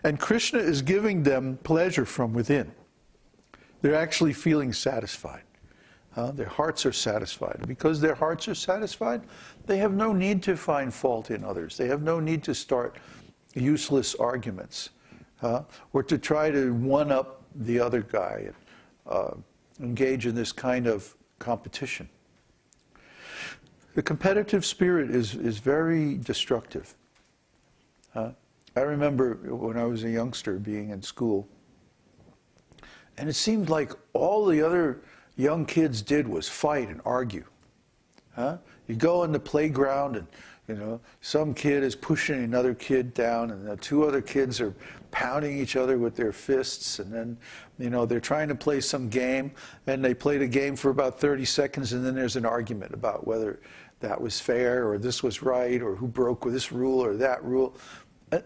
And Krishna is giving them pleasure from within. They're actually feeling satisfied. Their hearts are satisfied. Because their hearts are satisfied, they have no need to find fault in others. They have no need to start useless arguments or to try to one-up the other guy and engage in this kind of competition. The competitive spirit is very destructive. I remember when I was a youngster being in school, and it seemed like all the other young kids did was fight and argue. You go in the playground and, you know, some kid is pushing another kid down, and the two other kids are pounding each other with their fists, and then, you know, they're trying to play some game, and they play the game for about 30 seconds, and then there's an argument about whether that was fair, or this was right, or who broke this rule or that rule.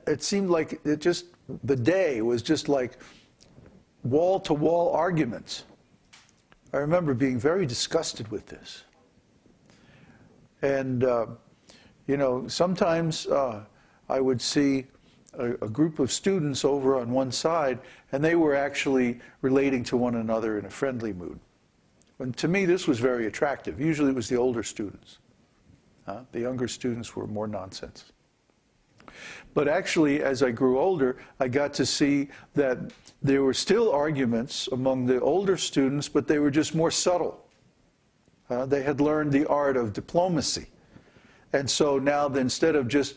It seemed like the day was just like wall-to-wall arguments. I remember being very disgusted with this. And, you know, sometimes I would see a group of students over on one side, and they were actually relating to one another in a friendly mood. And to me, this was very attractive. Usually it was the older students. The younger students were more nonsense. But actually, as I grew older, I got to see that there were still arguments among the older students, but they were just more subtle. They had learned the art of diplomacy. And so now, instead of just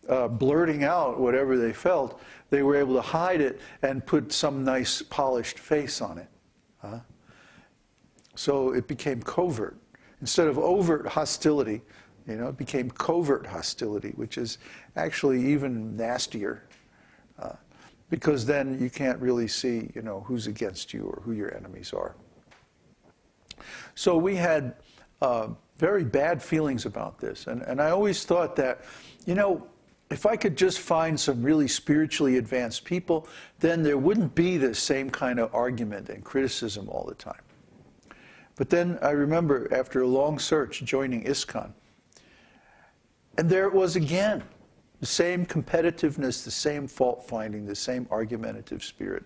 blurting out whatever they felt, they were able to hide it and put some nice polished face on it. So it became covert. Instead of overt hostility, you know, it became covert hostility, which is actually even nastier, because then you can't really see, you know, who's against you or who your enemies are. So we had very bad feelings about this, and I always thought that, you know, if I could just find some really spiritually advanced people, then there wouldn't be the same kind of argument and criticism all the time. But then I remember, after a long search, joining ISKCON. And there it was again, the same competitiveness, the same fault-finding, the same argumentative spirit.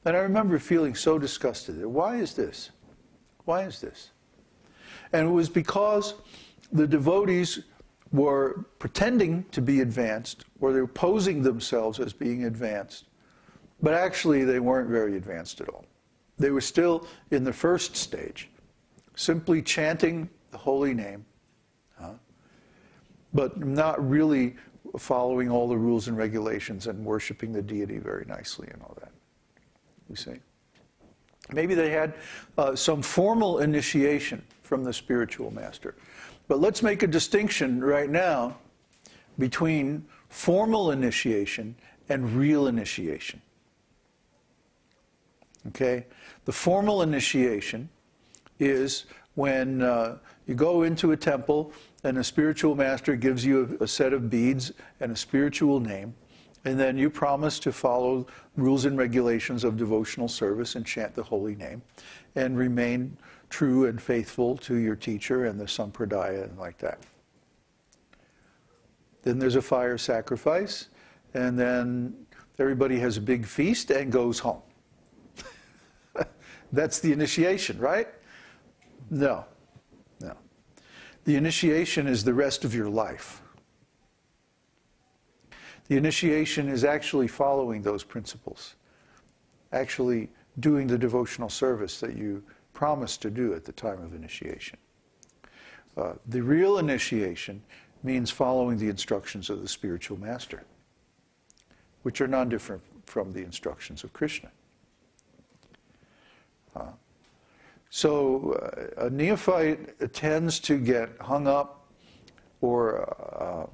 And I remember feeling so disgusted. Why is this? Why is this? And it was because the devotees were pretending to be advanced, or they were posing themselves as being advanced, but actually they weren't very advanced at all. They were still in the first stage, simply chanting the holy name, but not really following all the rules and regulations and worshiping the deity very nicely and all that, you see. Maybe they had some formal initiation from the spiritual master. But let's make a distinction right now between formal initiation and real initiation. Okay? The formal initiation is when you go into a temple and a spiritual master gives you a set of beads and a spiritual name, and then you promise to follow rules and regulations of devotional service and chant the holy name and remain true and faithful to your teacher and the sampradaya and like that. Then there's a fire sacrifice, and then everybody has a big feast and goes home. That's the initiation, right? No, no. The initiation is the rest of your life. The initiation is actually following those principles, actually doing the devotional service that you promised to do at the time of initiation. The real initiation means following the instructions of the spiritual master, which are non-different from the instructions of Krishna. So a neophyte tends to get hung up or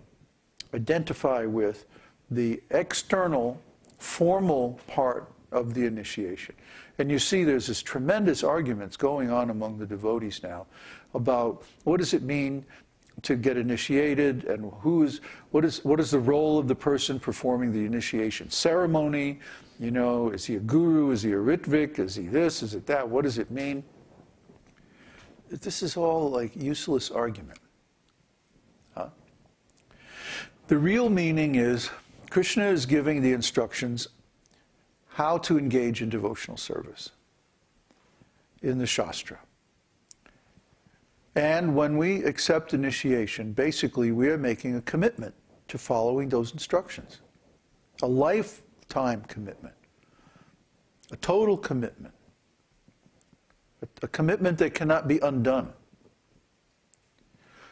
identify with the external, formal part of the initiation. And you see there's this tremendous arguments going on among the devotees now about what does it mean to get initiated, and what is the role of the person performing the initiation ceremony. You know, is he a guru, is he a ritvik, is he this, is it that, what does it mean? This is all like useless argument. The real meaning is Krishna is giving the instructions how to engage in devotional service in the Shastra. And when we accept initiation, basically we are making a commitment to following those instructions. A lifetime commitment. A total commitment. A commitment that cannot be undone.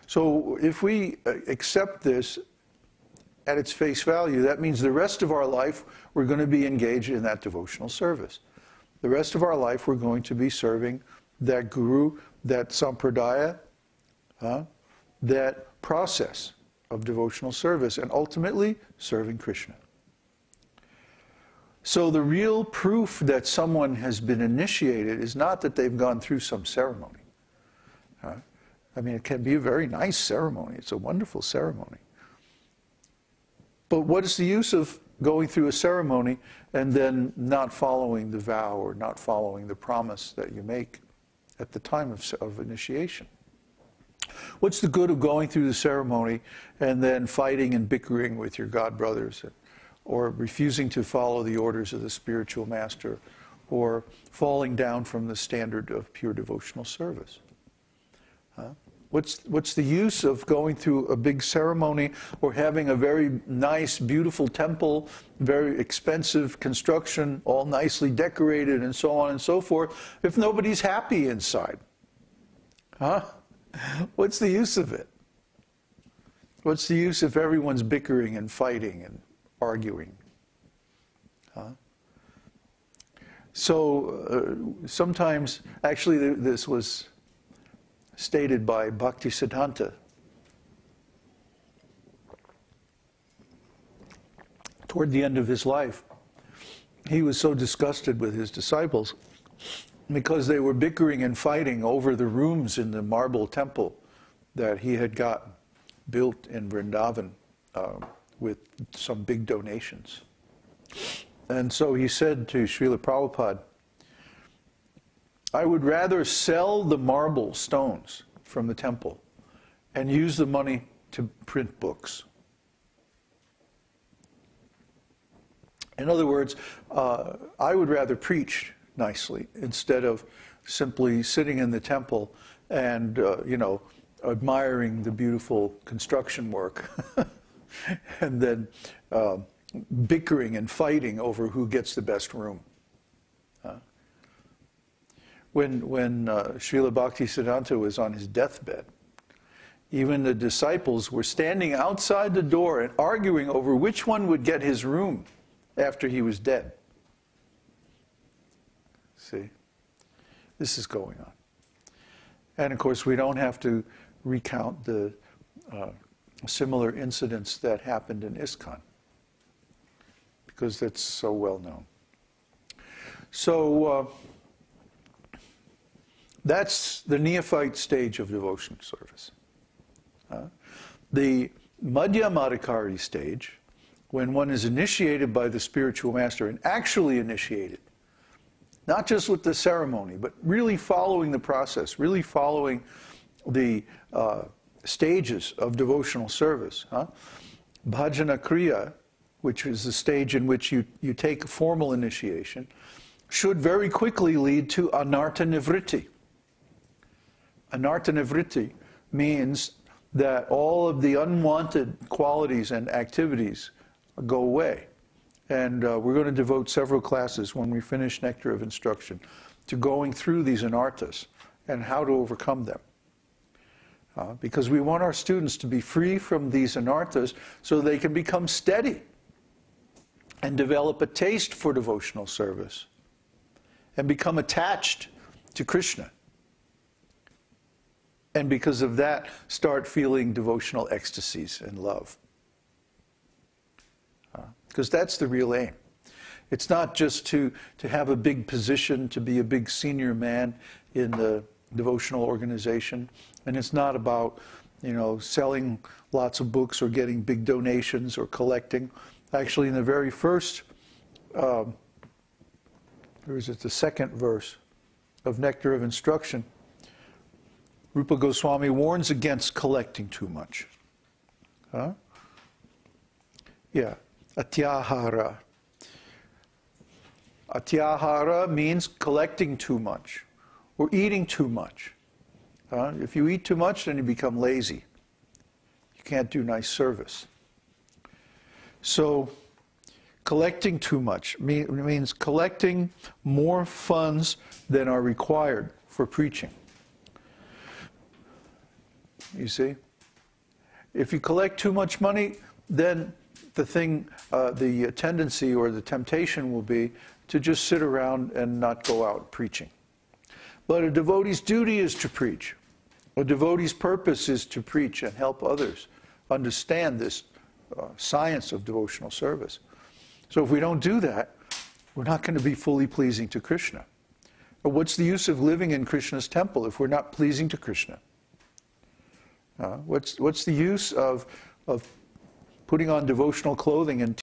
So if we accept this at its face value, that means the rest of our life we're going to be engaged in that devotional service. The rest of our life we're going to be serving that guru, that sampradaya, that process of devotional service, and ultimately serving Krishna. So the real proof that someone has been initiated is not that they've gone through some ceremony. I mean, it can be a very nice ceremony. It's a wonderful ceremony. But what is the use of going through a ceremony and then not following the vow or not following the promise that you make at the time of initiation? What's the good of going through the ceremony and then fighting and bickering with your god brothers, or refusing to follow the orders of the spiritual master, or falling down from the standard of pure devotional service? What's the use of going through a big ceremony or having a very nice, beautiful temple, very expensive construction, all nicely decorated and so on and so forth, if nobody's happy inside? What's the use of it? What's the use if everyone's bickering and fighting and arguing? So sometimes, actually this was stated by Bhaktisiddhanta toward the end of his life. He was so disgusted with his disciples because they were bickering and fighting over the rooms in the marble temple that he had got built in Vrindavan with some big donations. And so he said to Srila Prabhupada, I would rather sell the marble stones from the temple and use the money to print books. In other words, I would rather preach nicely instead of simply sitting in the temple and, admiring the beautiful construction work and then bickering and fighting over who gets the best room. When Srila Bhaktisiddhanta was on his deathbed, even the disciples were standing outside the door and arguing over which one would get his room after he was dead. See, this is going on. And of course, we don't have to recount the similar incidents that happened in ISKCON, because that's so well known. So that's the neophyte stage of devotional service. The madhyamadhikari stage, when one is initiated by the spiritual master and actually initiated, not just with the ceremony, but really following the process, really following the stages of devotional service. Bhajana-kriya, which is the stage in which you take a formal initiation, should very quickly lead to anartha-nivritti. Anartha-nivritti means that all of the unwanted qualities and activities go away. And we're going to devote several classes when we finish Nectar of Instruction to going through these anarthas and how to overcome them. Because we want our students to be free from these anarthas so they can become steady and develop a taste for devotional service and become attached to Krishna. And because of that, start feeling devotional ecstasies and love. Because that's the real aim. It's not just to have a big position, to be a big senior man in the devotional organization. And it's not about, selling lots of books or getting big donations or collecting. Actually, in the very first, the second verse of Nectar of Instruction, Rupa Goswami warns against collecting too much. Yeah. Atyahara. Atyahara means collecting too much or eating too much. If you eat too much, then you become lazy. You can't do nice service. So, collecting too much means collecting more funds than are required for preaching. You see? If you collect too much money, then the tendency or the temptation will be to just sit around and not go out preaching. But a devotee's duty is to preach. A devotee's purpose is to preach and help others understand this science of devotional service. So if we don't do that, we're not going to be fully pleasing to Krishna. But what's the use of living in Krishna's temple if we're not pleasing to Krishna? What's the use of putting on devotional clothing and